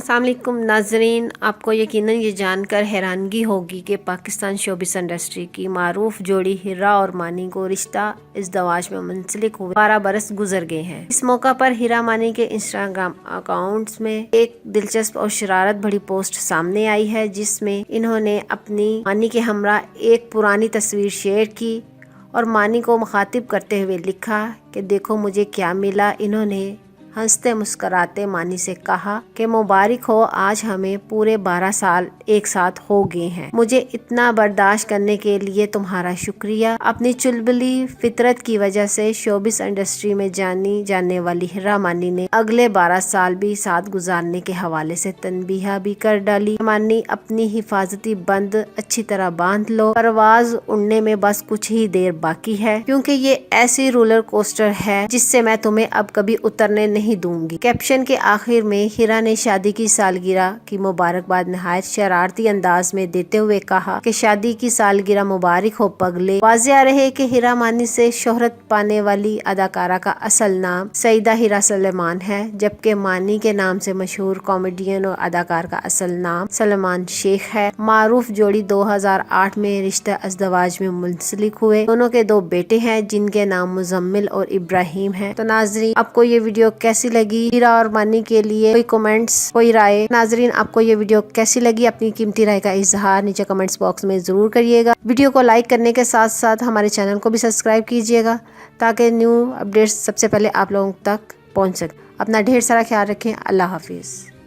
अस्सलाम वालेकुम नाजरीन, आपको यकीनन ये जानकर हैरानगी होगी कि पाकिस्तान शोबिस इंडस्ट्री की मारूफ जोड़ी हिरा और मानी को रिश्ता इज़दवाज में मुंसलिक हुए 12 बरस गुजर गए हैं। इस मौका पर हिरा मानी के इंस्टाग्राम अकाउंट्स में एक दिलचस्प और शरारत भरी पोस्ट सामने आई है, जिसमें इन्होंने अपनी मानी के हमरा एक पुरानी तस्वीर शेयर की और मानी को मुखातिब करते हुए लिखा कि देखो मुझे क्या मिला। इन्होंने हंसते मुस्कराते मानी से कहा कि मुबारक हो, आज हमें पूरे 12 साल एक साथ हो गए हैं। मुझे इतना बर्दाश्त करने के लिए तुम्हारा शुक्रिया। अपनी चुलबुली फितरत की वजह से शोबिस इंडस्ट्री में जानी जाने वाली हिरा मानी ने अगले 12 साल भी साथ गुजारने के हवाले से तनबीह भी कर डाली। मानी, अपनी हिफाजती बंद अच्छी तरह बांध लो, परवाज उड़ने में बस कुछ ही देर बाकी है, क्योंकि ये ऐसी रोलर कोस्टर है जिससे मैं तुम्हें अब कभी उतरने नहीं दूंगी। कैप्शन के आखिर में हिरा ने शादी की सालगिरह की मुबारकबाद नहायत शरारती अंदाज में देते हुए कहा कि शादी की सालगिरह मुबारक हो पगले। वाज़िह रहे कि हिरा मानी से शोहरत पाने वाली अदाकारा का असल नाम सईदा हिरा सलेमान है, जबकि मानी के नाम से मशहूर कॉमेडियन और अदाकार का असल नाम सलमान शेख है। मारूफ जोड़ी 2008 में रिश्ता इज़दवाज में मुंसलिक हुए। दोनों के 2 बेटे हैं जिनके नाम मुजम्मिल और इब्राहिम है। तो नाजरीन, आपको ये वीडियो कैसी लगी? हिरा और मानी के लिए कोई कमेंट्स, कोई राय? नाजरीन, आपको ये वीडियो कैसी लगी? अपनी कीमती राय का इजहार नीचे कमेंट्स बॉक्स में जरूर करिएगा। वीडियो को लाइक करने के साथ साथ हमारे चैनल को भी सब्सक्राइब कीजिएगा, ताकि न्यू अपडेट्स सबसे पहले आप लोगों तक पहुंच सके। अपना ढेर सारा ख्याल रखें। अल्लाह हाफिज।